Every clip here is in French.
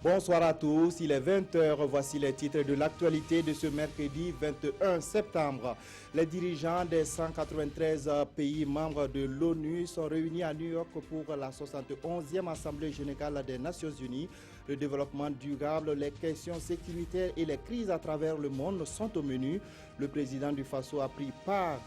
Bonsoir à tous, il est 20h, voici les titres de l'actualité de ce mercredi 21 septembre. Les dirigeants des 193 pays membres de l'ONU sont réunis à New York pour la 71e Assemblée générale des Nations Unies. Le développement durable, les questions sécuritaires et les crises à travers le monde sont au menu. Le président du Faso a pris part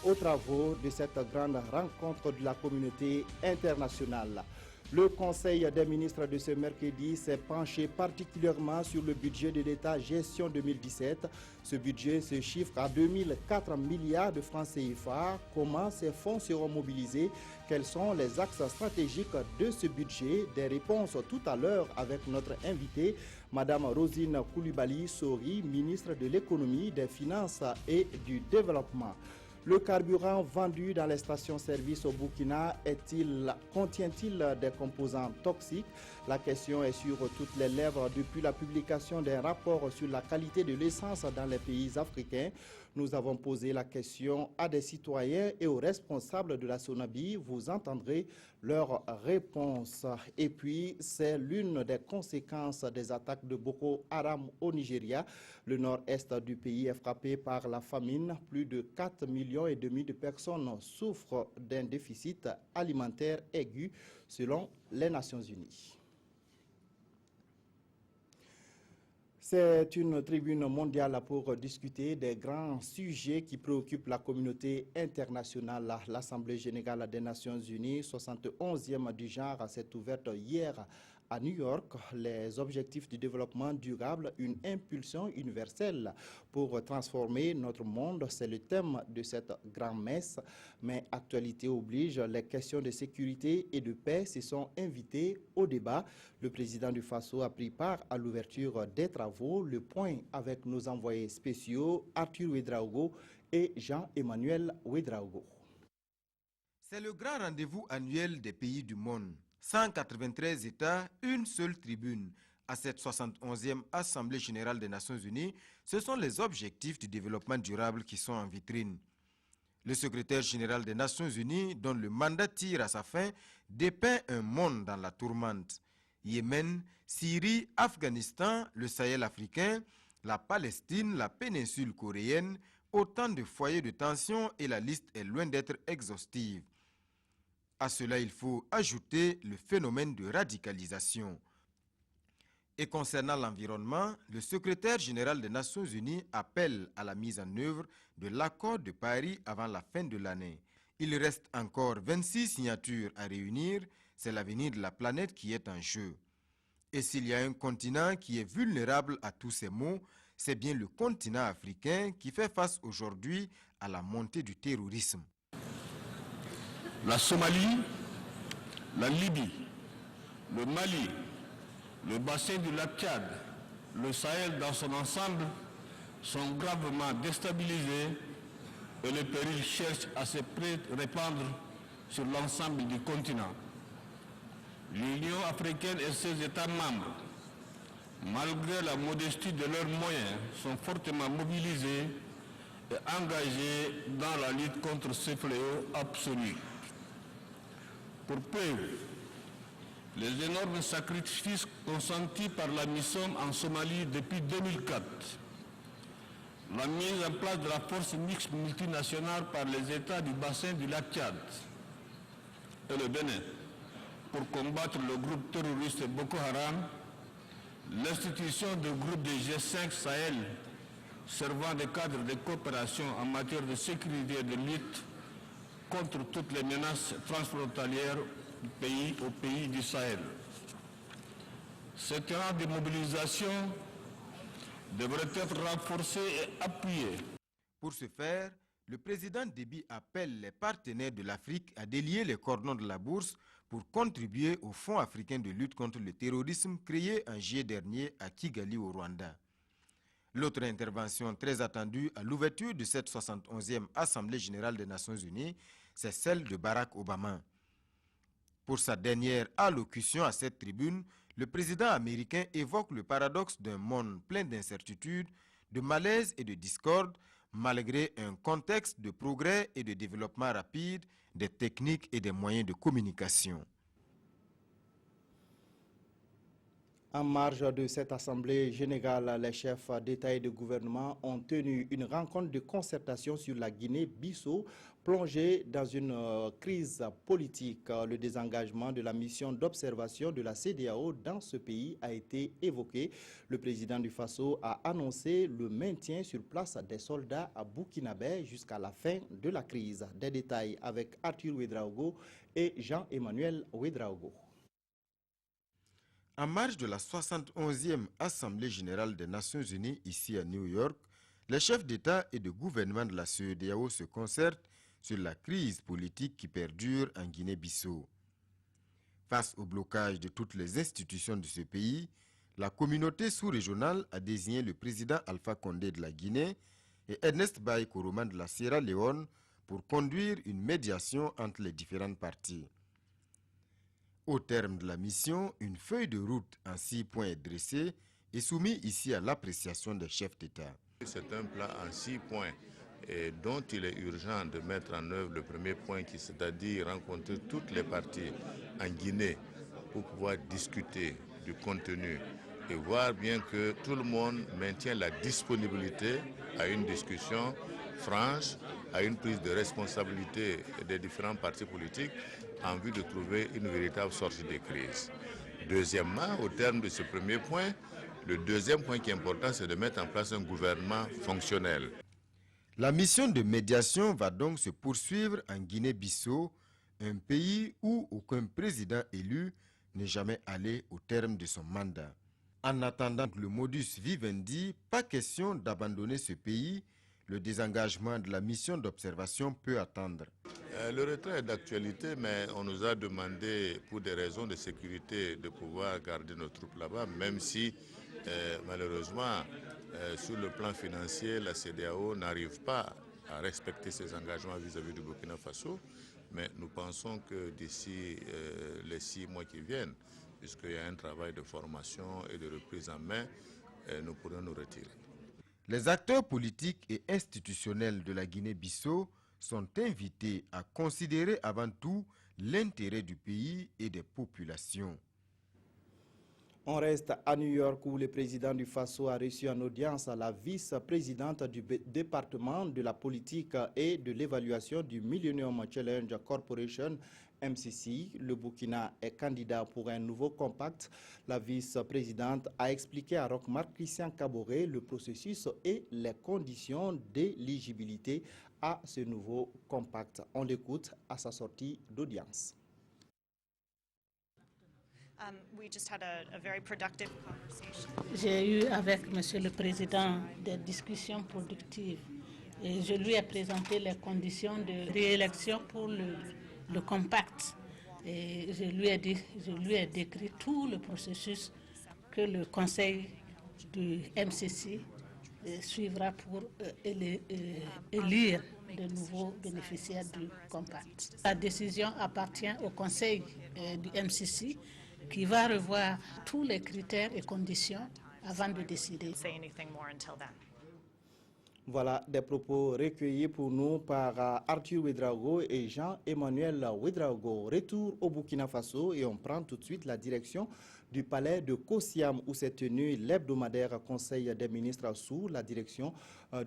aux travaux de cette grande rencontre de la communauté internationale. Le Conseil des ministres de ce mercredi s'est penché particulièrement sur le budget de l'État gestion 2017. Ce budget se chiffre à 2004 milliards de francs CFA. Comment ces fonds seront mobilisés? Quels sont les axes stratégiques de ce budget? Des réponses tout à l'heure avec notre invitée, Madame Rosine Koulibaly-Sori, ministre de l'Économie, des Finances et du Développement. Le carburant vendu dans les stations-service au Burkina contient-il des composants toxiques? La question est sur toutes les lèvres depuis la publication d'un rapport sur la qualité de l'essence dans les pays africains. Nous avons posé la question à des citoyens et aux responsables de la SONABI. Vous entendrez leurs réponses. Et puis, c'est l'une des conséquences des attaques de Boko Haram au Nigeria. Le nord-est du pays est frappé par la famine. Plus de 4,5 millions de personnes souffrent d'un déficit alimentaire aigu selon les Nations Unies. C'est une tribune mondiale pour discuter des grands sujets qui préoccupent la communauté internationale. L'Assemblée générale des Nations Unies, 71e du genre, s'est ouverte hier à New York. Les objectifs du développement durable, une impulsion universelle pour transformer notre monde, c'est le thème de cette grand-messe. Mais actualité oblige, les questions de sécurité et de paix se sont invitées au débat. Le président du Faso a pris part à l'ouverture des travaux. Le point avec nos envoyés spéciaux Arthur Ouedraogo et Jean-Emmanuel Ouedraogo. C'est le grand rendez-vous annuel des pays du monde. 193 États, une seule tribune. À cette 71e Assemblée générale des Nations Unies, ce sont les objectifs du développement durable qui sont en vitrine. Le secrétaire général des Nations Unies, dont le mandat tire à sa fin, dépeint un monde dans la tourmente. Yémen, Syrie, Afghanistan, le Sahel africain, la Palestine, la péninsule coréenne, autant de foyers de tension et la liste est loin d'être exhaustive. À cela, il faut ajouter le phénomène de radicalisation. Et concernant l'environnement, le secrétaire général des Nations Unies appelle à la mise en œuvre de l'accord de Paris avant la fin de l'année. Il reste encore 26 signatures à réunir, c'est l'avenir de la planète qui est en jeu. Et s'il y a un continent qui est vulnérable à tous ces maux, c'est bien le continent africain qui fait face aujourd'hui à la montée du terrorisme. La Somalie, la Libye, le Mali, le bassin du lac Tchad, le Sahel dans son ensemble sont gravement déstabilisés et le péril cherche à se répandre sur l'ensemble du continent. L'Union africaine et ses États membres, malgré la modestie de leurs moyens, sont fortement mobilisés et engagés dans la lutte contre ce fléau absolu. Pour preuve, les énormes sacrifices consentis par la MISOM en Somalie depuis 2004, la mise en place de la force mixte multinationale par les États du bassin du lac Tchad et le Bénin pour combattre le groupe terroriste Boko Haram, l'institution du groupe des G5 Sahel servant de cadre de coopération en matière de sécurité et de lutte contre toutes les menaces transfrontalières du pays au pays du Sahel. Ce terrain de mobilisation devrait être renforcé et appuyé. Pour ce faire, le président Déby appelle les partenaires de l'Afrique à délier les cordons de la bourse pour contribuer au Fonds africain de lutte contre le terrorisme créé en juillet dernier à Kigali au Rwanda. L'autre intervention très attendue à l'ouverture de cette 71e Assemblée générale des Nations Unies, c'est celle de Barack Obama. Pour sa dernière allocution à cette tribune, le président américain évoque le paradoxe d'un monde plein d'incertitudes, de malaise et de discorde, malgré un contexte de progrès et de développement rapide des techniques et des moyens de communication. En marge de cette assemblée générale, les chefs d'État et de gouvernement ont tenu une rencontre de concertation sur la Guinée-Bissau, plongée dans une crise politique. Le désengagement de la mission d'observation de la CEDEAO dans ce pays a été évoqué. Le président du Faso a annoncé le maintien sur place des soldats à Burkinabé jusqu'à la fin de la crise. Des détails avec Arthur Ouedraogo et Jean-Emmanuel Ouedraogo. En marge de la 71e Assemblée générale des Nations unies ici à New York, les chefs d'État et de gouvernement de la CEDEAO se concertent sur la crise politique qui perdure en Guinée-Bissau. Face au blocage de toutes les institutions de ce pays, la communauté sous-régionale a désigné le président Alpha Condé de la Guinée et Ernest Bai Koroma de la Sierra Leone pour conduire une médiation entre les différentes parties. Au terme de la mission, une feuille de route en 6 points est dressée et soumise ici à l'appréciation des chefs d'État. C'est un plan en 6 points et dont il est urgent de mettre en œuvre le premier point, c'est-à-dire rencontrer toutes les parties en Guinée pour pouvoir discuter du contenu et voir bien que tout le monde maintient la disponibilité à une discussion franche, à une prise de responsabilité des différents partis politiques en vue de trouver une véritable sortie de crise. Deuxièmement, au terme de ce premier point, le deuxième point qui est important, c'est de mettre en place un gouvernement fonctionnel. La mission de médiation va donc se poursuivre en Guinée-Bissau, un pays où aucun président élu n'est jamais allé au terme de son mandat. En attendant le modus vivendi, pas question d'abandonner ce pays. Le désengagement de la mission d'observation peut attendre. Le retrait est d'actualité, mais on nous a demandé, pour des raisons de sécurité, de pouvoir garder nos troupes là-bas, même si, malheureusement, sur le plan financier, la CEDEAO n'arrive pas à respecter ses engagements vis-à-vis du Burkina Faso. Mais nous pensons que d'ici les 6 mois qui viennent, puisqu'il y a un travail de formation et de reprise en main, nous pourrons nous retirer. Les acteurs politiques et institutionnels de la Guinée-Bissau sont invités à considérer avant tout l'intérêt du pays et des populations. On reste à New York où le président du Faso a reçu en audience la vice-présidente du département de la politique et de l'évaluation du Millennium Challenge Corporation, MCC. Le Burkina est candidat pour un nouveau compact. La vice-présidente a expliqué à Roch-Marc Christian Kaboré le processus et les conditions d'éligibilité à ce nouveau compact. On l'écoute à sa sortie d'audience. J'ai eu avec Monsieur le Président des discussions productives et je lui ai présenté les conditions de réélection pour le compact. Et je lui ai décrit tout le processus que le Conseil du MCC suivra pour élire de nouveaux bénéficiaires du compact. La décision appartient au Conseil du MCC qui va revoir tous les critères et conditions avant de décider. Voilà des propos recueillis pour nous par Arthur Ouedraogo et Jean-Emmanuel Ouedraogo. Retour au Burkina Faso et on prend tout de suite la direction du palais de Kosiam où s'est tenu l'hebdomadaire Conseil des ministres sous la direction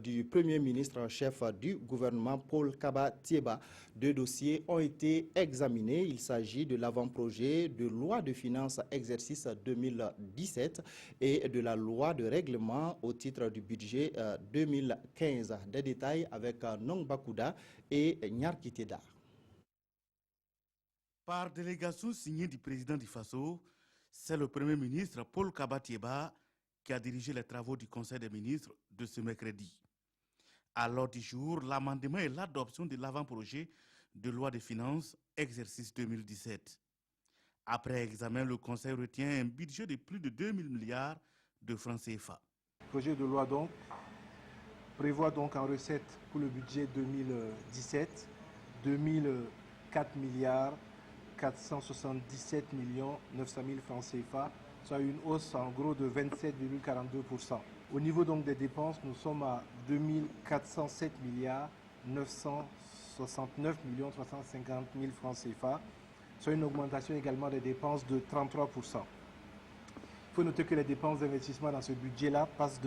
du Premier ministre en chef du gouvernement Paul Kaba Thieba. 2 dossiers ont été examinés. Il s'agit de l'avant-projet de loi de finances exercice 2017 et de la loi de règlement au titre du budget 2015. Des détails avec Nong Bakouda et Nyarkiteda. Par délégation signée du président du Faso, c'est le Premier ministre Paul Kaba Thieba qui a dirigé les travaux du Conseil des ministres de ce mercredi. À l'ordre du jour, l'amendement et l'adoption de l'avant-projet de loi de finances exercice 2017. Après examen, le Conseil retient un budget de plus de 2 000 milliards de francs CFA. Le projet de loi prévoit donc en recette pour le budget 2017 2004 milliards 477 900 000 francs CFA, soit une hausse en gros de 27,42%. Au niveau donc des dépenses, nous sommes à 2407 milliards 969 350 000 francs CFA, soit une augmentation également des dépenses de 33%. Il faut noter que les dépenses d'investissement dans ce budget-là passent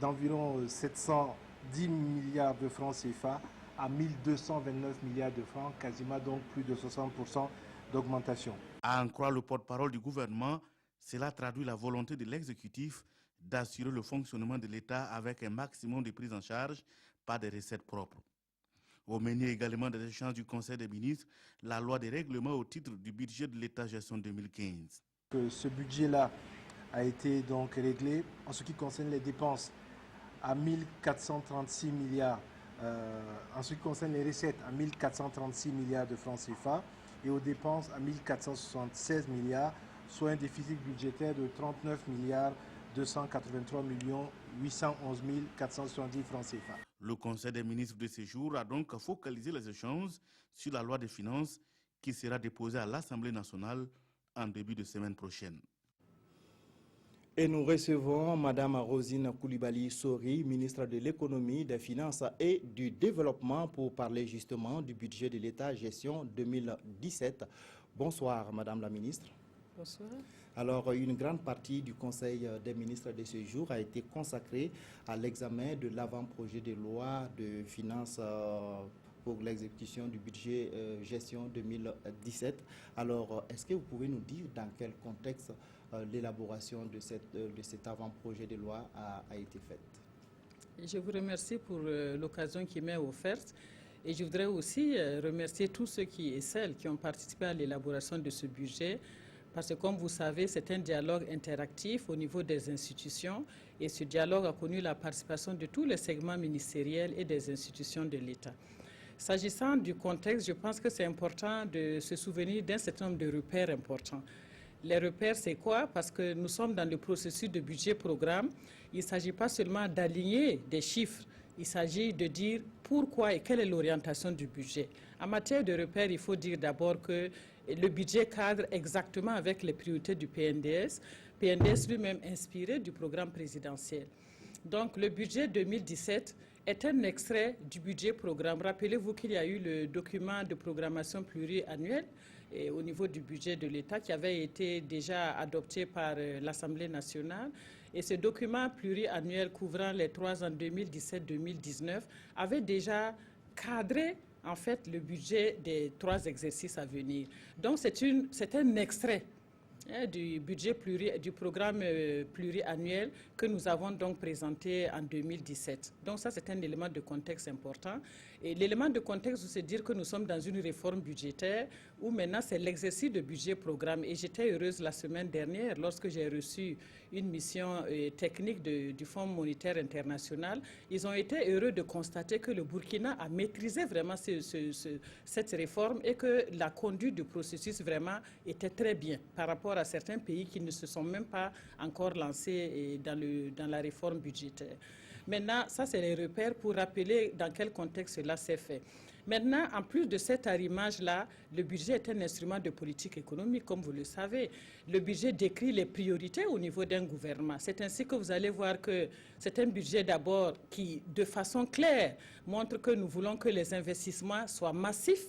d'environ 710 milliards de francs CFA à 1229 milliards de francs, quasiment donc plus de 60% d'augmentation. À en croire le porte-parole du gouvernement, cela traduit la volonté de l'exécutif d'assurer le fonctionnement de l'État avec un maximum de prise en charge par des recettes propres. Au menu également des échanges du Conseil des ministres, la loi des règlements au titre du budget de l'État gestion 2015. Ce budget-là a été donc réglé en ce qui concerne les dépenses à 1436 milliards, en ce qui concerne les recettes à 1436 milliards de francs CFA et aux dépenses à 1476 milliards, soit un déficit budgétaire de 39 milliards 283 811 470 francs CFA. Le Conseil des ministres de ce jour a donc focalisé les échanges sur la loi des finances qui sera déposée à l'Assemblée nationale en début de semaine prochaine. Et nous recevons Mme Rosine Koulibaly-Sori, ministre de l'Économie, des Finances et du Développement, pour parler justement du budget de l'État gestion 2017. Bonsoir, Madame la ministre. Bonsoir. Alors, une grande partie du Conseil des ministres de ce jour a été consacrée à l'examen de l'avant-projet de loi de finances pour l'exécution du budget gestion 2017. Alors, est-ce que vous pouvez nous dire dans quel contexte l'élaboration de cet avant-projet de loi a été faite? Je vous remercie pour l'occasion qui m'est offerte. Et je voudrais aussi remercier tous ceux et celles qui ont participé à l'élaboration de ce budget. Parce que, comme vous savez, c'est un dialogue interactif au niveau des institutions et ce dialogue a connu la participation de tous les segments ministériels et des institutions de l'État. S'agissant du contexte, je pense que c'est important de se souvenir d'un certain nombre de repères importants. Les repères, c'est quoi? Parce que nous sommes dans le processus de budget-programme. Il ne s'agit pas seulement d'aligner des chiffres, il s'agit de dire pourquoi et quelle est l'orientation du budget. En matière de repères, il faut dire d'abord que le budget cadre exactement avec les priorités du PNDS. PNDS lui-même inspiré du programme présidentiel. Donc le budget 2017 est un extrait du budget programme. Rappelez-vous qu'il y a eu le document de programmation pluriannuelle au niveau du budget de l'État qui avait été déjà adopté par l'Assemblée nationale. Et ce document pluriannuel couvrant les 3 ans 2017-2019 avait déjà cadré en fait le budget des 3 exercices à venir. Donc c'est un extrait du budget du programme pluriannuel que nous avons donc présenté en 2017. Donc ça, c'est un élément de contexte important. Et l'élément de contexte, c'est dire que nous sommes dans une réforme budgétaire où maintenant c'est l'exercice de budget programme. Et j'étais heureuse la semaine dernière lorsque j'ai reçu une mission technique du Fonds monétaire international. Ils ont été heureux de constater que le Burkina a maîtrisé vraiment cette réforme et que la conduite du processus vraiment était très bien par rapport à certains pays qui ne se sont même pas encore lancés dans la réforme budgétaire. Maintenant, ça c'est les repères pour rappeler dans quel contexte cela s'est fait. Maintenant, en plus de cet arrimage-là, le budget est un instrument de politique économique, comme vous le savez. Le budget décrit les priorités au niveau d'un gouvernement. C'est ainsi que vous allez voir que c'est un budget d'abord qui, de façon claire, montre que nous voulons que les investissements soient massifs,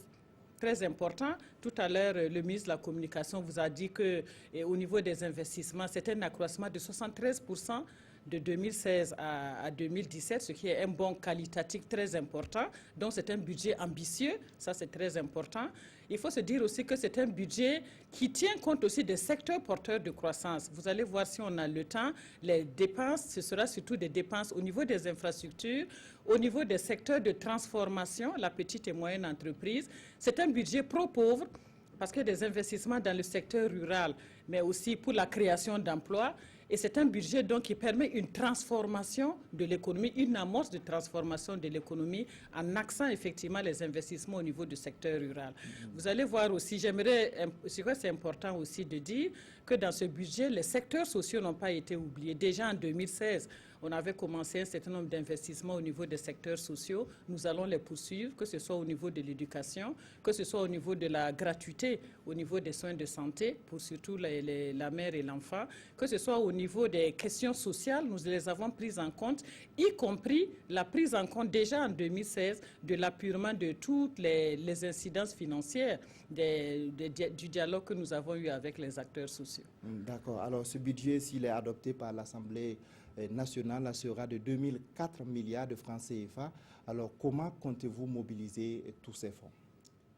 très important. Tout à l'heure, le ministre de la Communication vous a dit qu'au niveau des investissements, c'est un accroissement de 73% de 2016 à 2017, ce qui est un bond qualitatif très important. Donc, c'est un budget ambitieux, ça c'est très important. Il faut se dire aussi que c'est un budget qui tient compte aussi des secteurs porteurs de croissance. Vous allez voir si on a le temps, les dépenses, ce sera surtout des dépenses au niveau des infrastructures, au niveau des secteurs de transformation, la petite et moyenne entreprise. C'est un budget pro-pauvre parce qu'il y a des investissements dans le secteur rural, mais aussi pour la création d'emplois. Et c'est un budget donc qui permet une transformation de l'économie, une amorce de transformation de l'économie en axant effectivement les investissements au niveau du secteur rural. Vous allez voir aussi, c'est important aussi de dire que dans ce budget, les secteurs sociaux n'ont pas été oubliés. Déjà en 2016, on avait commencé un certain nombre d'investissements au niveau des secteurs sociaux. Nous allons les poursuivre, que ce soit au niveau de l'éducation, que ce soit au niveau de la gratuité, au niveau des soins de santé, pour surtout la mère et l'enfant, que ce soit au niveau des questions sociales, nous les avons prises en compte, y compris la prise en compte déjà en 2016 de l'appurement de toutes les incidences financières du dialogue que nous avons eu avec les acteurs sociaux. D'accord. Alors ce budget, s'il est adopté par l'Assemblée nationale, sera de 2004 milliards de francs CFA. Alors comment comptez-vous mobiliser tous ces fonds?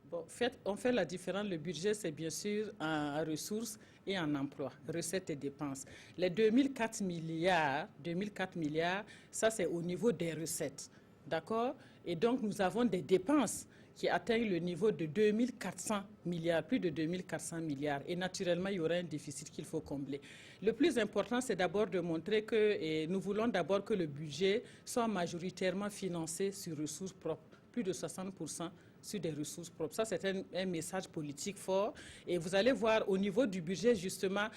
Bon, on fait la différence. Le budget, c'est bien sûr en ressources et en emploi, recettes et dépenses. Les 2004 milliards, ça c'est au niveau des recettes. D'accord? Et donc, nous avons des dépenses qui atteignent le niveau de 2400 milliards, plus de 2400 milliards. Et naturellement, il y aura un déficit qu'il faut combler. Le plus important, c'est d'abord de montrer que nous voulons d'abord que le budget soit majoritairement financé sur ressources propres, plus de 60% sur des ressources propres. Ça, c'est un message politique fort. Et vous allez voir au niveau du budget, justement,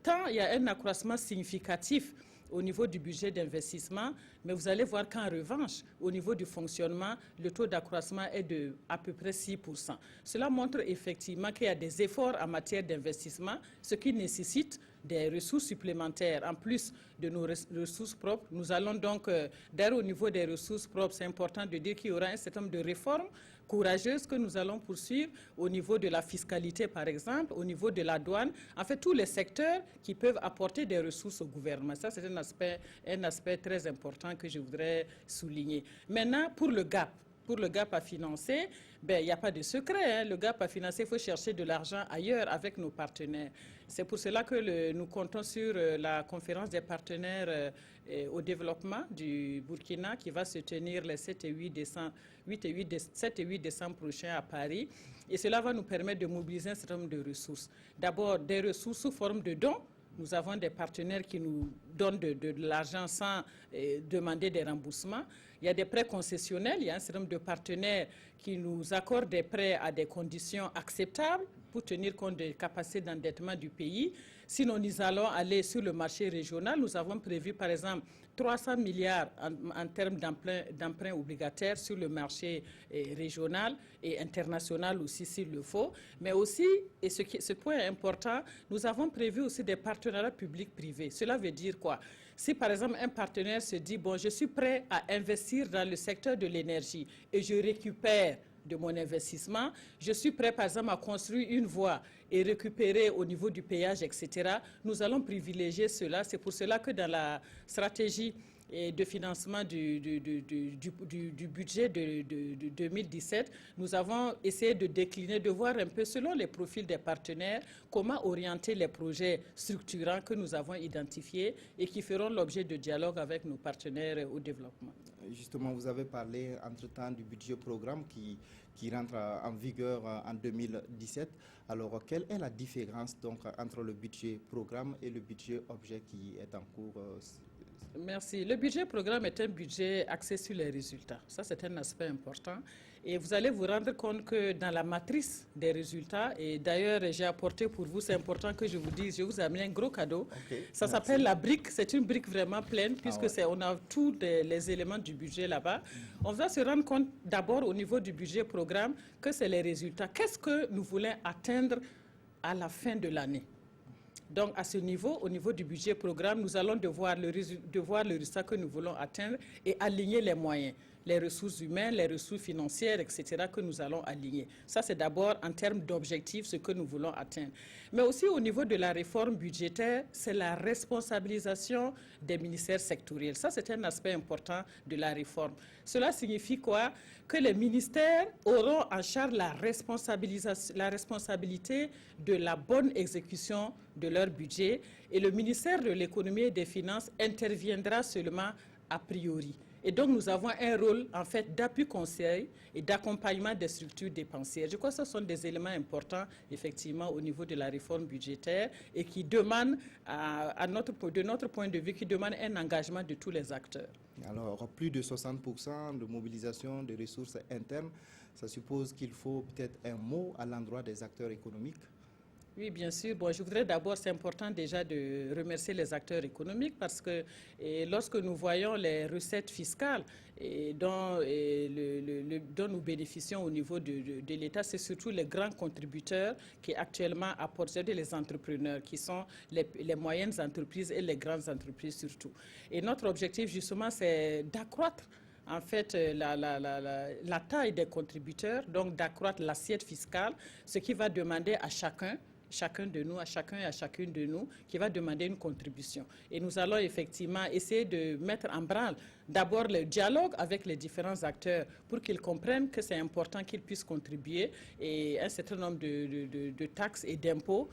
tant il y a un accroissement significatif au niveau du budget d'investissement, mais vous allez voir qu'en revanche, au niveau du fonctionnement, le taux d'accroissement est de à peu près 6%. Cela montre effectivement qu'il y a des efforts en matière d'investissement, ce qui nécessite des ressources supplémentaires. En plus de nos ressources propres, nous allons donc, d'ailleurs au niveau des ressources propres, c'est important de dire qu'il y aura un certain nombre de réformes courageuses que nous allons poursuivre au niveau de la fiscalité, par exemple, au niveau de la douane, en fait, tous les secteurs qui peuvent apporter des ressources au gouvernement. Ça, c'est un aspect très important que je voudrais souligner. Maintenant, pour le gap à financer, il n'y a pas de secret. Le gap à financer, il faut chercher de l'argent ailleurs avec nos partenaires. C'est pour cela que nous comptons sur la conférence des partenaires au développement du Burkina qui va se tenir les 7 et 8 décembre prochains à Paris. Et cela va nous permettre de mobiliser un certain nombre de ressources. D'abord, des ressources sous forme de dons. Nous avons des partenaires qui nous donnent de l'argent sans demander des remboursements. Il y a des prêts concessionnels. Il y a un certain nombre de partenaires qui nous accordent des prêts à des conditions acceptables pour tenir compte des capacités d'endettement du pays. Sinon, nous allons aller sur le marché régional. Nous avons prévu, par exemple, 300 milliards en termes d'emprunts obligataires sur le marché régional et international aussi s'il le faut. Mais aussi, et ce point est important, nous avons prévu aussi des partenariats publics-privés. Cela veut dire quoi? Si par exemple un partenaire se dit, bon, je suis prêt à investir dans le secteur de l'énergie et je récupère de mon investissement, je suis prêt par exemple à construire une voie et récupérer au niveau du péage, etc. Nous allons privilégier cela. C'est pour cela que dans la stratégie de financement du budget de 2017, nous avons essayé de décliner, de voir un peu selon les profils des partenaires, comment orienter les projets structurants que nous avons identifiés et qui feront l'objet de dialogue avec nos partenaires au développement. Justement, vous avez parlé entre-temps du budget programme qui rentre en vigueur en 2017. Alors, quelle est la différence donc entre le budget programme et le budget objet qui est en cours? Merci. Le budget programme est un budget axé sur les résultats. Ça, c'est un aspect important. Et vous allez vous rendre compte que dans la matrice des résultats, et d'ailleurs, j'ai apporté pour vous, c'est important que je vous dise, je vous ai amené un gros cadeau. Okay, ça s'appelle la brique. C'est une brique vraiment pleine, puisque on a tous les éléments du budget là-bas. On va se rendre compte d'abord au niveau du budget programme que c'est les résultats. Qu'est-ce que nous voulons atteindre à la fin de l'année? Donc, à ce niveau, au niveau du budget programme, nous allons devoir le résultat que nous voulons atteindre et aligner les moyens, les ressources humaines, les ressources financières, etc., que nous allons aligner. Ça, c'est d'abord en termes d'objectifs, ce que nous voulons atteindre. Mais aussi au niveau de la réforme budgétaire, c'est la responsabilisation des ministères sectoriels. Ça, c'est un aspect important de la réforme. Cela signifie quoi? Que les ministères auront en charge la responsabilité de la bonne exécution de leur budget et le ministère de l'économie et des finances interviendra seulement a priori. Et donc, nous avons un rôle, en fait, d'appui conseil et d'accompagnement des structures dépensières. Je crois que ce sont des éléments importants, effectivement, au niveau de la réforme budgétaire et qui demandent, de notre point de vue, qui demandent un engagement de tous les acteurs. Alors, plus de 60% de mobilisation de ressources internes, ça suppose qu'il faut peut-être un mot à l'endroit des acteurs économiques? Oui, bien sûr. Bon, je voudrais d'abord, c'est important déjà de remercier les acteurs économiques parce que lorsque nous voyons les recettes fiscales dont nous bénéficions au niveau de l'État, c'est surtout les grands contributeurs qui actuellement apportent, c'est-à-dire les entrepreneurs, qui sont les moyennes entreprises et les grandes entreprises surtout. Et notre objectif, justement, c'est d'accroître en fait la taille des contributeurs, donc d'accroître l'assiette fiscale, ce qui va demander à chacun de nous, à chacun et à chacune de nous, qui va demander une contribution. Et nous allons effectivement essayer de mettre en branle d'abord le dialogue avec les différents acteurs pour qu'ils comprennent que c'est important qu'ils puissent contribuer et un certain nombre de taxes et d'impôts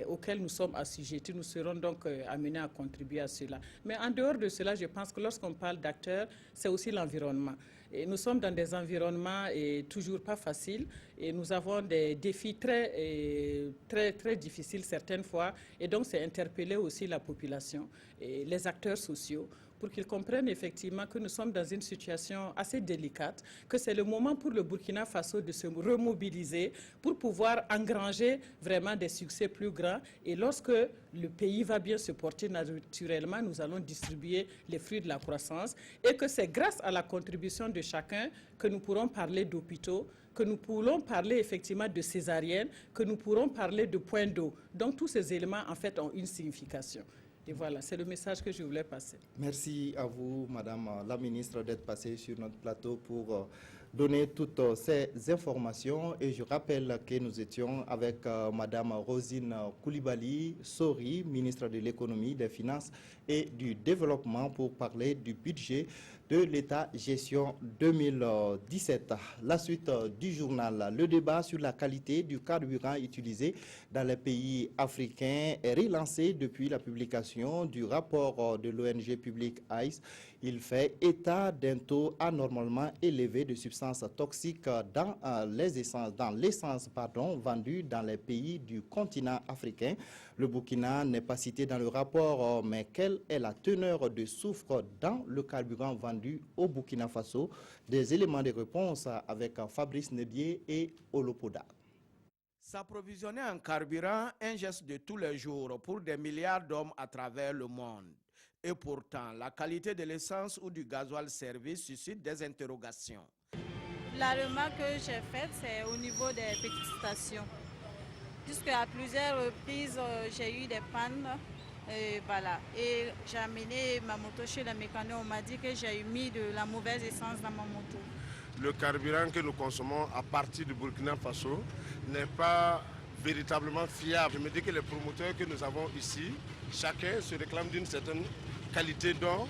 auxquels nous sommes assujettis. Nous serons donc amenés à contribuer à cela. Mais en dehors de cela, je pense que lorsqu'on parle d'acteurs, c'est aussi l'environnement. Et nous sommes dans des environnements toujours pas faciles et nous avons des défis très difficiles certaines fois. Et donc, c'est interpeller aussi la population et les acteurs sociaux pour qu'ils comprennent effectivement que nous sommes dans une situation assez délicate, que c'est le moment pour le Burkina Faso de se remobiliser pour pouvoir engranger vraiment des succès plus grands. Et lorsque le pays va bien se porter naturellement, nous allons distribuer les fruits de la croissance et que c'est grâce à la contribution de chacun que nous pourrons parler d'hôpitaux, que nous pourrons parler effectivement de césariennes, que nous pourrons parler de points d'eau. Donc tous ces éléments en fait ont une signification. Et voilà, c'est le message que je voulais passer. Merci à vous, Madame la Ministre, d'être passée sur notre plateau pour donner toutes ces informations. Et je rappelle que nous étions avec Madame Rosine Koulibaly Sori, ministre de l'Économie, des Finances et du Développement, pour parler du budget de l'État gestion 2017. La suite du journal. Le débat sur la qualité du carburant utilisé dans les pays africains est relancé depuis la publication du rapport de l'ONG publique ICE. Il fait état d'un taux anormalement élevé de substances toxiques dans l'essence vendue dans les pays du continent africain. Le Burkina n'est pas cité dans le rapport, mais quelle est la teneur de soufre dans le carburant vendu au Burkina Faso? Des éléments de réponse avec Fabrice Nedier et Olopoda. S'approvisionner en carburant, un geste de tous les jours pour des milliards d'hommes à travers le monde. Et pourtant, la qualité de l'essence ou du gasoil servi suscite des interrogations. La remarque que j'ai faite, c'est au niveau des petites stations. Puisqu'à plusieurs reprises, j'ai eu des pannes. Voilà. Et j'ai amené ma moto chez le mécano. On m'a dit que j'ai mis de la mauvaise essence dans ma moto. Le carburant que nous consommons à partir du Burkina Faso n'est pas véritablement fiable. Je me dis que les promoteurs que nous avons ici, chacun se réclame d'une certaine qualité dont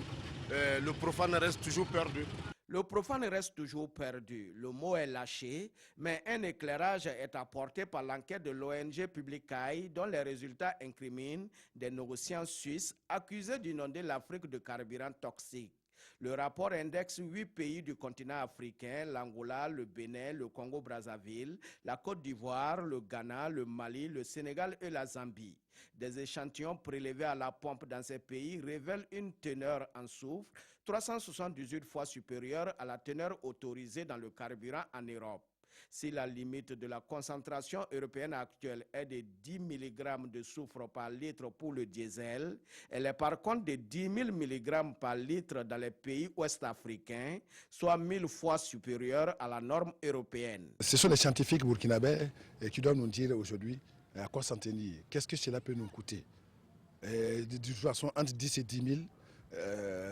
le profane reste toujours perdu. Le profane reste toujours perdu. Le mot est lâché, mais un éclairage est apporté par l'enquête de l'ONG Publicae dont les résultats incriminent des négociants suisses accusés d'inonder l'Afrique de carburant toxique. Le rapport indexe 8 pays du continent africain, l'Angola, le Bénin, le Congo-Brazzaville, la Côte d'Ivoire, le Ghana, le Mali, le Sénégal et la Zambie. Des échantillons prélevés à la pompe dans ces pays révèlent une teneur en soufre 378 fois supérieure à la teneur autorisée dans le carburant en Europe. Si la limite de la concentration européenne actuelle est de 10 mg de soufre par litre pour le diesel, elle est par contre de 10 000 mg par litre dans les pays ouest-africains, soit 1000 fois supérieure à la norme européenne. Ce sont les scientifiques burkinabés qui doivent nous dire aujourd'hui à quoi s'en tenir. Qu'est-ce que cela peut nous coûter? De toute façon, entre 10 et 10 000,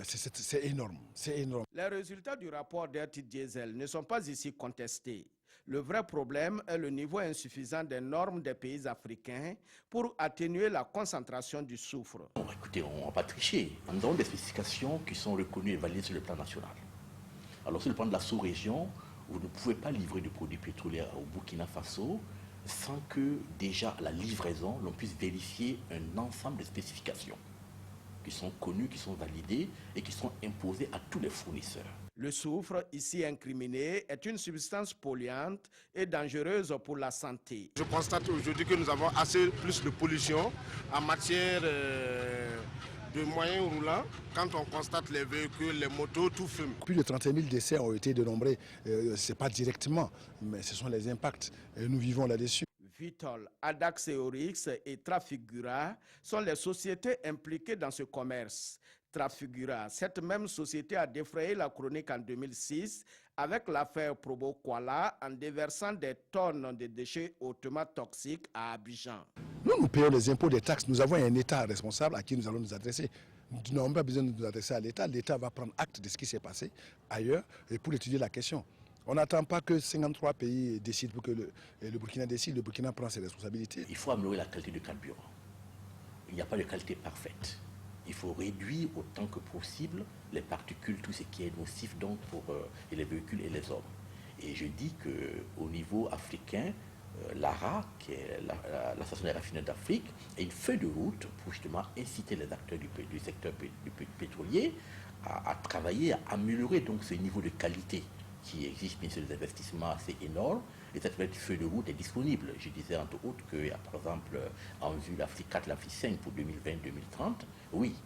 c'est énorme, c'est énorme. Les résultats du rapport Dirty Diesel ne sont pas ici contestés. Le vrai problème est le niveau insuffisant des normes des pays africains pour atténuer la concentration du soufre. Bon, écoutez, on ne va pas tricher. Nous avons des spécifications qui sont reconnues et validées sur le plan national. Alors sur le plan de la sous-région, vous ne pouvez pas livrer de produits pétroliers au Burkina Faso sans que déjà à la livraison, l'on puisse vérifier un ensemble de spécifications qui sont connues, qui sont validées et qui sont imposées à tous les fournisseurs. Le soufre, ici incriminé, est une substance polluante et dangereuse pour la santé. Je constate aujourd'hui que nous avons assez plus de pollution en matière de moyens roulants. Quand on constate les véhicules, les motos, tout fume. Plus de 35 000 décès ont été dénombrés, ce n'est pas directement, mais ce sont les impacts. Et nous vivons là-dessus. Vitol, Adax Eorix et Trafigura sont les sociétés impliquées dans ce commerce. Trafigura, cette même société a défrayé la chronique en 2006 avec l'affaire Probo Kuala en déversant des tonnes de déchets hautement toxiques à Abidjan. Nous payons les impôts, des taxes. Nous avons un État responsable à qui nous allons nous adresser. Nous n'avons pas besoin de nous adresser à l'État. L'État va prendre acte de ce qui s'est passé ailleurs et pour étudier la question. On n'attend pas que 53 pays décident pour que le Burkina décide. Le Burkina prend ses responsabilités. Il faut améliorer la qualité du carburant. Il n'y a pas de qualité parfaite. Il faut réduire autant que possible les particules, tout ce qui est nocif donc pour les véhicules et les hommes. Et je dis qu'au niveau africain, l'ARA, qui est l'Association des raffineurs d'Afrique, est une feuille de route pour justement inciter les acteurs du secteur pétrolier à travailler, à améliorer donc ce niveau de qualité qui exige bien sûr des investissements assez énormes. Et cette feuille de route est disponible. Je disais entre autres qu'il y a par exemple en vue l'Afrique 4, l'Afrique 5 pour 2020-2030. Oui,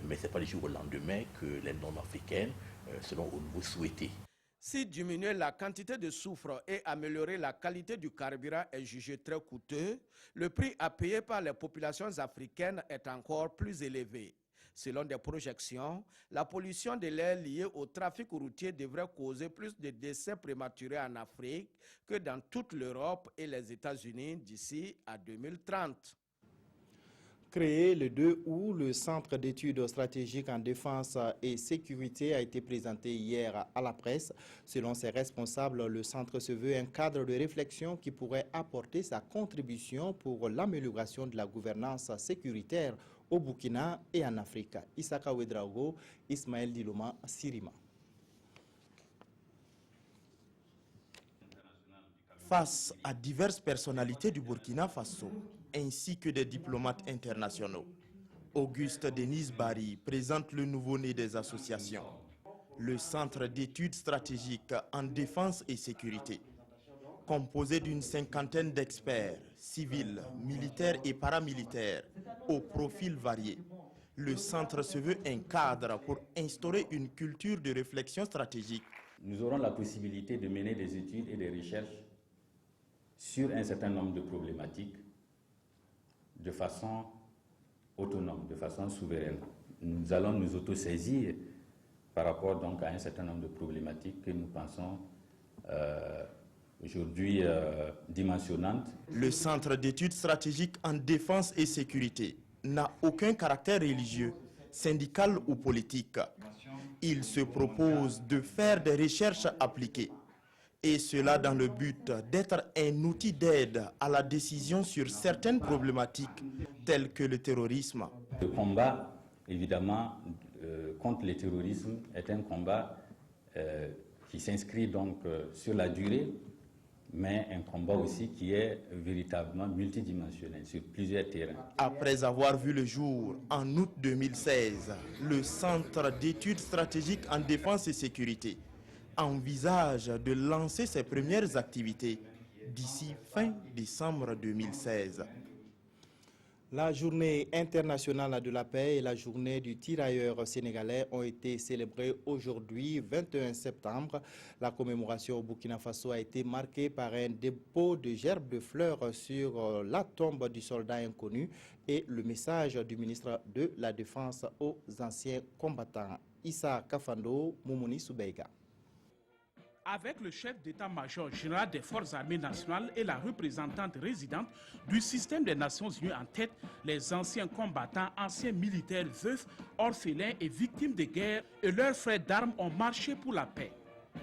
mais ce n'est pas du jour au lendemain que les normes africaines seront au niveau souhaité. Si diminuer la quantité de soufre et améliorer la qualité du carburant est jugé très coûteux, le prix à payer par les populations africaines est encore plus élevé. Selon des projections, la pollution de l'air liée au trafic routier devrait causer plus de décès prématurés en Afrique que dans toute l'Europe et les États-Unis d'ici à 2030. Créé le 2 août, le Centre d'études stratégiques en défense et sécurité a été présenté hier à la presse. Selon ses responsables, le centre se veut un cadre de réflexion qui pourrait apporter sa contribution pour l'amélioration de la gouvernance sécuritaire au Burkina et en Afrique. Isaka Ouedraogo, Ismaël Diloma, Sirima. Face à diverses personnalités du Burkina Faso, ainsi que des diplomates internationaux, Auguste Denise Barry présente le nouveau-né des associations, le Centre d'études stratégiques en défense et sécurité. Composé d'une cinquantaine d'experts, civils, militaires et paramilitaires, aux profils variés, le centre se veut un cadre pour instaurer une culture de réflexion stratégique. Nous aurons la possibilité de mener des études et des recherches sur un certain nombre de problématiques de façon autonome, de façon souveraine. Nous allons nous autosaisir par rapport donc à un certain nombre de problématiques que nous pensons aujourd'hui dimensionnantes. Le Centre d'études stratégiques en défense et sécurité n'a aucun caractère religieux, syndical ou politique. Il se propose de faire des recherches appliquées. Et cela dans le but d'être un outil d'aide à la décision sur certaines problématiques telles que le terrorisme. Le combat, évidemment, contre le terrorisme est un combat qui s'inscrit donc sur la durée, mais un combat aussi qui est véritablement multidimensionnel sur plusieurs terrains. Après avoir vu le jour en août 2016, le Centre d'études stratégiques en défense et sécurité envisage de lancer ses premières activités d'ici fin décembre 2016. La journée internationale de la paix et la journée du tirailleur sénégalais ont été célébrées aujourd'hui, 21 septembre. La commémoration au Burkina Faso a été marquée par un dépôt de gerbes de fleurs sur la tombe du soldat inconnu et le message du ministre de la Défense aux anciens combattants. Issa Kafando, Moumouni Soubeiga. Avec le chef d'état-major général des forces armées nationales et la représentante résidente du système des Nations Unies en tête, les anciens combattants, anciens militaires, veufs, orphelins et victimes de guerre et leurs frères d'armes ont marché pour la paix.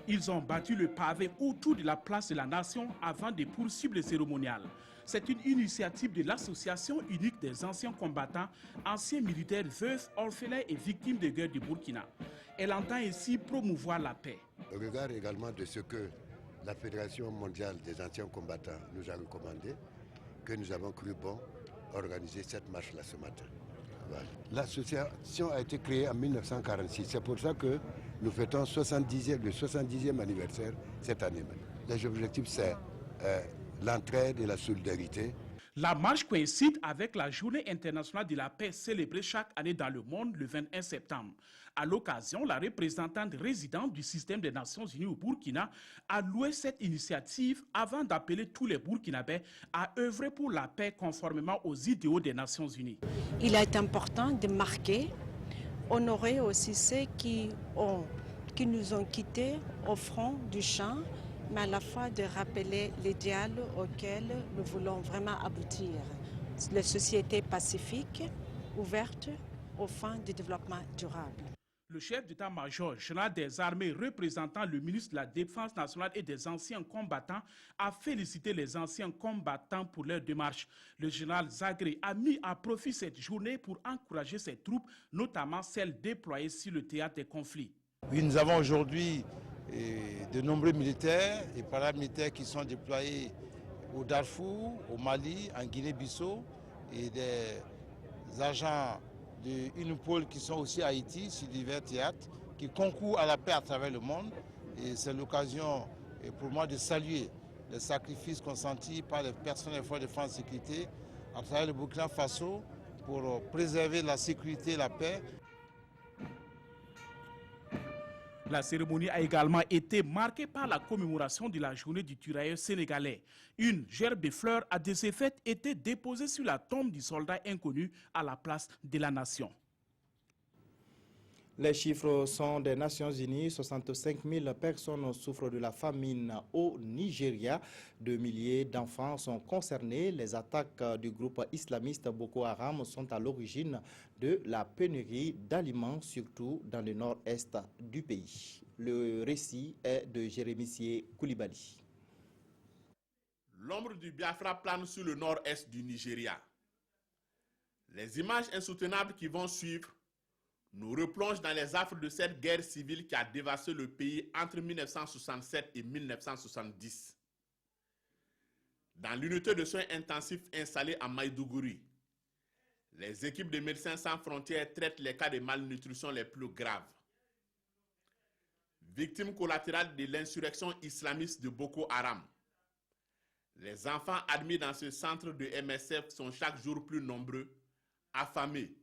Ils ont battu le pavé autour de la place de la Nation avant de poursuivre le cérémonial. C'est une initiative de l'Association unique des anciens combattants, anciens militaires, veufs, orphelins et victimes de guerre du Burkina. Elle entend ainsi promouvoir la paix. Au regard également de ce que la Fédération mondiale des anciens combattants nous a recommandé, que nous avons cru bon organiser cette marche-là ce matin. Voilà. L'association a été créée en 1946. C'est pour ça que nous fêtons le 70e anniversaire cette année même. Les objectifs, c'est l'entraide et la solidarité. La marche coïncide avec la Journée internationale de la paix célébrée chaque année dans le monde le 21 septembre. À l'occasion, la représentante résidente du système des Nations Unies au Burkina a loué cette initiative avant d'appeler tous les Burkinabés à œuvrer pour la paix conformément aux idéaux des Nations Unies. Il est important de marquer, honorer aussi ceux qui nous ont quittés au front du champ, mais à la fois de rappeler l'idéal auquel nous voulons vraiment aboutir. La société pacifique, ouverte aux fins du développement durable. Le chef d'état-major général des armées représentant le ministre de la Défense nationale et des anciens combattants a félicité les anciens combattants pour leur démarche. Le général Zagré a mis à profit cette journée pour encourager ses troupes, notamment celles déployées sur le théâtre des conflits. Oui, nous avons aujourd'hui de nombreux militaires et paramilitaires qui sont déployés au Darfour, au Mali, en Guinée-Bissau et des agents de UNIPOL qui sont aussi à Haïti sur divers théâtres, qui concourent à la paix à travers le monde. Et c'est l'occasion pour moi de saluer les sacrifices consentis par les personnels des forces de défense et sécurité à travers le Burkina Faso pour préserver la sécurité et la paix. La cérémonie a également été marquée par la commémoration de la journée du tirailleur sénégalais. Une gerbe de fleurs à des effets était déposée sur la tombe du soldat inconnu à la place de la Nation. Les chiffres sont des Nations Unies. 65 000 personnes souffrent de la famine au Nigeria. 2 milliers d'enfants sont concernés. Les attaques du groupe islamiste Boko Haram sont à l'origine de la pénurie d'aliments, surtout dans le nord-est du pays. Le récit est de Jérémy Koulibaly. L'ombre du Biafra plane sur le nord-est du Nigeria. Les images insoutenables qui vont suivre nous replongent dans les affres de cette guerre civile qui a dévasté le pays entre 1967 et 1970. Dans l'unité de soins intensifs installée à Maïdougouri, les équipes de Médecins sans frontières traitent les cas de malnutrition les plus graves. Victimes collatérales de l'insurrection islamiste de Boko Haram, les enfants admis dans ce centre de MSF sont chaque jour plus nombreux, affamés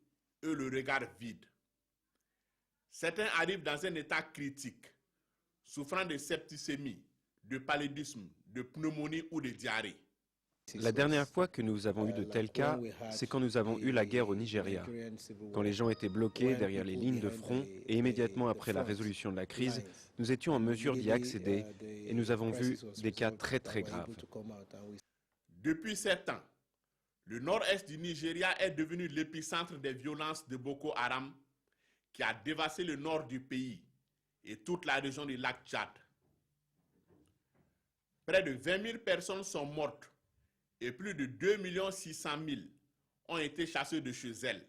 et le regard vide. Certains arrivent dans un état critique, souffrant de septicémie, de paludisme, de pneumonie ou de diarrhée. La dernière fois que nous avons eu de tels cas, c'est quand nous avons eu la guerre au Nigeria, quand les gens étaient bloqués derrière les lignes de front et immédiatement après la résolution de la crise, nous étions en mesure d'y accéder et nous avons vu des cas très graves. Depuis 7 ans, le nord-est du Nigeria est devenu l'épicentre des violences de Boko Haram qui a dévasté le nord du pays et toute la région du lac Tchad. Près de 20 000 personnes sont mortes et plus de 2 600 000 ont été chassées de chez elles.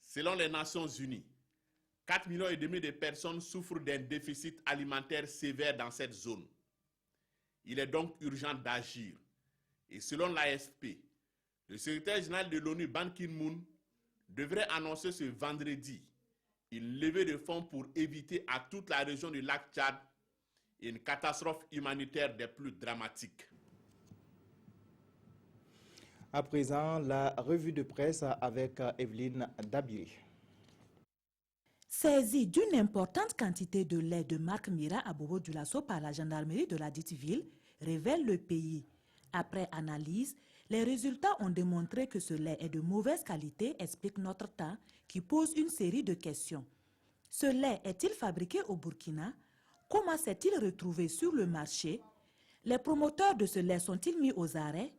Selon les Nations Unies, 4,5 millions de personnes souffrent d'un déficit alimentaire sévère dans cette zone. Il est donc urgent d'agir. Et selon l'AFP, le secrétaire général de l'ONU, Ban Ki-moon, devrait annoncer ce vendredi une levée de fonds pour éviter à toute la région du lac Tchad une catastrophe humanitaire des plus dramatiques. À présent, la revue de presse avec Evelyne Dabiri. Saisi d'une importante quantité de lait de marque Mira à Bobo-Dioulasso par la gendarmerie de la dite ville, révèle le pays. Après analyse, les résultats ont démontré que ce lait est de mauvaise qualité, explique Notre Temps, qui pose une série de questions. Ce lait est-il fabriqué au Burkina? Comment s'est-il retrouvé sur le marché? Les promoteurs de ce lait sont-ils mis aux arrêts?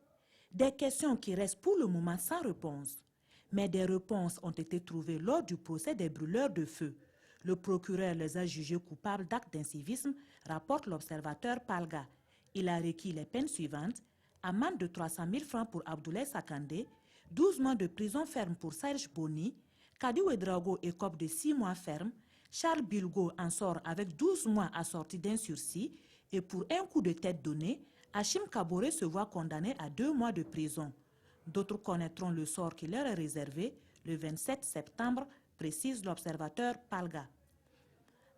Des questions qui restent pour le moment sans réponse. Mais des réponses ont été trouvées lors du procès des brûleurs de feu. Le procureur les a jugés coupables d'actes d'incivisme, rapporte l'observateur Palga. Il a requis les peines suivantes: amende de 300 000 francs pour Abdoulaye Sakandé, 12 mois de prison ferme pour Serge Boni, Kadi Ouedraogo écope de 6 mois ferme, Charles Bilgo en sort avec 12 mois assortis d'un sursis, et pour un coup de tête donné, Hachim Kaboré se voit condamné à 2 mois de prison. D'autres connaîtront le sort qui leur est réservé le 27 septembre, précise l'observateur Palga.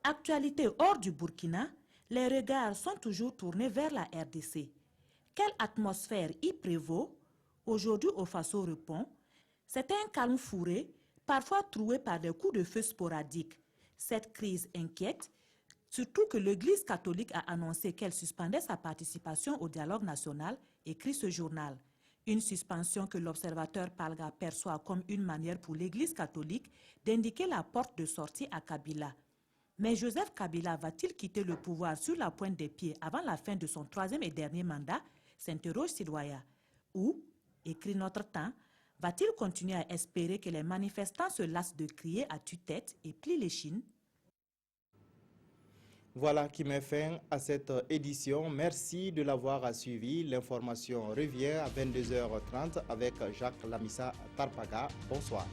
Actualité hors du Burkina, les regards sont toujours tournés vers la RDC. Quelle atmosphère y prévaut? Aujourd'hui, au Faso répond, c'est un calme fourré, parfois troué par des coups de feu sporadiques. Cette crise inquiète, surtout que l'Église catholique a annoncé qu'elle suspendait sa participation au dialogue national, écrit ce journal. Une suspension que l'observateur Palga perçoit comme une manière pour l'Église catholique d'indiquer la porte de sortie à Kabila. Mais Joseph Kabila va-t-il quitter le pouvoir sur la pointe des pieds avant la fin de son 3e et dernier mandat, s'interroge Sidoya. Ou, écrit Notre Temps, va-t-il continuer à espérer que les manifestants se lassent de crier à tue-tête et plient les chines? Voilà qui met fin à cette édition. Merci de l'avoir suivi. L'information revient à 22h30 avec Jacques Lamissa Tarpaga. Bonsoir.